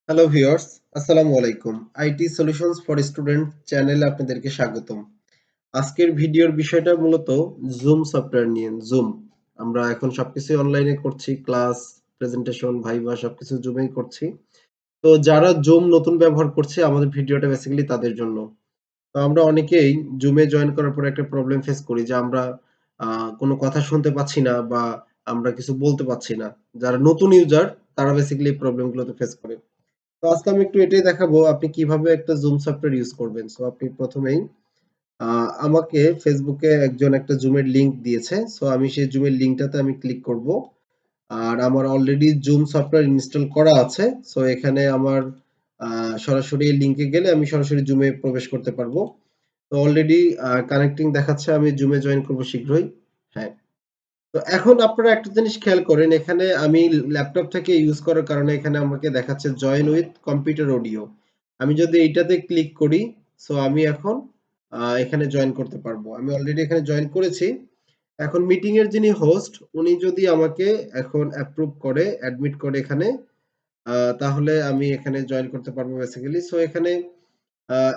Hello viewers, আসসালামু আলাইকুম। IT solutions for student চ্যানেলে আপনাদেরকে স্বাগতম। আজকের ভিডিওর বিষয়টা মূলত জুম সফটওয়্যার নিয়ে। জুম আমরা এখন সবকিছুই অনলাইনে করছি। ক্লাস, প্রেজেন্টেশন, ভাইভা সবকিছু জুমেই করছি। তো যারা জুম নতুন ব্যবহার করছে আমাদের ভিডিওটা বেসিক্যালি তাদের জন্য। তো আমরা অনেকেই জুমে জয়েন করার পরে একটা প্রবলেম ফেস করি যে আমরা কোনো কথা শুনতে পাচ্ছি না বা আমরা কিছু বলতে পারছি না। যারা নতুন ইউজার তারা বেসিক্যালি এই প্রবলেম গুলোতে ফেস করে। তো আজকে আমি একটু এটাই দেখাবো আপনি কিভাবে একটা জুম সফটওয়্যার ইউজ করবেন। সো আপনি প্রথমেই আমাকে ফেসবুকে একজন একটা জুমের লিংক দিয়েছে। সো আমি সেই জুমের লিংকটাতে আমি ক্লিক করব। আর আমার অলরেডি জুম সফটওয়্যার ইনস্টল করা আছে। সো এখানে আমার সরাসরি এই লিংকে গেলে আমি সরাসরি জুমে প্রবেশ করতে পারবো। তো অলরেডি কানেক্টিং দেখাচ্ছে আমি জুমে জয়েন করব শীঘ্রই। হ্যাঁ। তো এখন আপনারা একটা জিনিস খেয়াল করেন, এখানে আমি ল্যাপটপ থেকে ইউজ করার কারণে এখানে আমাকে দেখাচ্ছে জয়েন উইথ কম্পিউটার অডিও। আমি যদি এইটাতে ক্লিক করি, সো আমি এখন এখানে জয়েন করতে পারবো। আমি অলরেডি এখানে জয়েন করেছি। এখন মিটিং এর যিনি হোস্ট উনি যদি আমাকে এখন অ্যাপ্রুভ করে, অ্যাডমিট করে এখানে, তাহলে আমি এখানে জয়েন করতে পারবো বেসিক্যালি। সো এখানে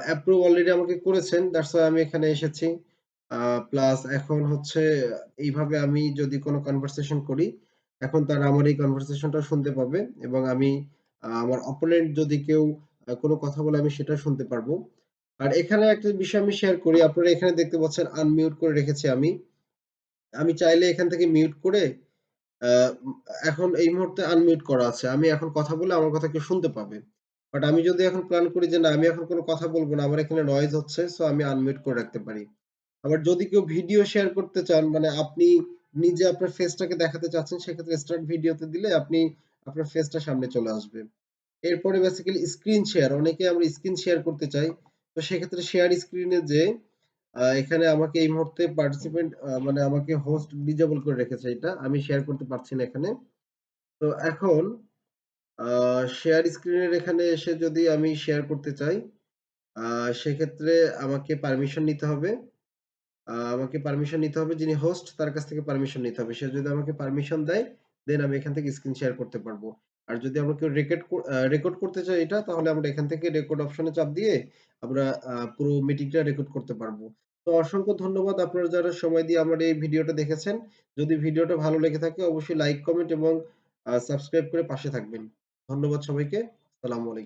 অ্যাপ্রুভ অলরেডি আমাকে করেছেন। দ্যাটস হোয়াই আমি এখানে এসেছি। প্লাস এখন হচ্ছে এইভাবে আমি যদি কোনো কনভারসেশন করি, এখন তারা আমার এই কনভারসেশনটা শুনতে পাবে এবং আমি আমার অপোনেন্ট যদি কেউ কোনো কথা বলে আমি সেটা শুনতে পারবো। আর এখানে একটা বিষয় আমি শেয়ার করি। আপনারা এখানে দেখতে পাচ্ছেন আনমিউট করে রেখেছি আমি। আমি চাইলে এখান থেকে মিউট করে আ এখন এই মুহূর্তে আনমিউট করা আছে। আমি এখন কথা বললে আমার কথা কেউ শুনতে পাবে। বাট আমি যদি এখন প্ল্যান করি যে না আমি এখন কোন কথা বলব না, আমার এখানে নয়েজ হচ্ছে, সো আমি আনমিউট করে রাখতে পারি। আবার যদি কেউ ভিডিও শেয়ার করতে চান, মানে আপনি নিজে আপনার ফেসটাকে দেখাতে চাচ্ছেন, সেক্ষেত্রে স্টার্ট ভিডিওতে দিলে আপনি আপনার ফেসটা সামনে চলে আসবে। এরপরে বেসিক্যালি স্ক্রিন শেয়ার। অনেকে আমরা স্ক্রিন শেয়ার করতে চাই। তো সেক্ষেত্রে শেয়ার স্ক্রিনে যেয়ে এখানে আমাকে এই মুহূর্তে পার্টিসিপেন্ট মানে আমাকে হোস্ট ডিজেবল করে রেখেছে এটা। আমি শেয়ার করতে পারছি না এখানে। তো এখন আ শেয়ার স্ক্রিনের এখানে এসে যদি আমি শেয়ার করতে চাই, আ সেক্ষেত্রে আমাকে পারমিশন নিতে হবে। আমাকে পারমিশন নিতে হবে, যিনি হোস্ট তার কাছ থেকে পারমিশন নিতে হবে। সে যদি আমাকে পারমিশন দেয়, দেন আমি এখান থেকে স্ক্রিন শেয়ার করতে পারবো। আর যদি আমরা কেউ রেকর্ড করতে চাই এটা, তাহলে আমরা এখান থেকে রেকর্ড অপশনে চাপ দিয়ে আমরা পুরো মিটিংটা রেকর্ড করতে পারবো। তো অসংখ্য ধন্যবাদ আপনারা যারা সময় দিয়ে আমার এই ভিডিওটা দেখেছেন। যদি ভিডিওটা ভালো লেগে থাকে অবশ্যই লাইক, কমেন্ট এবং সাবস্ক্রাইব করে পাশে থাকবেন। ধন্যবাদ সবাইকে। আসসালামু আলাইকুম।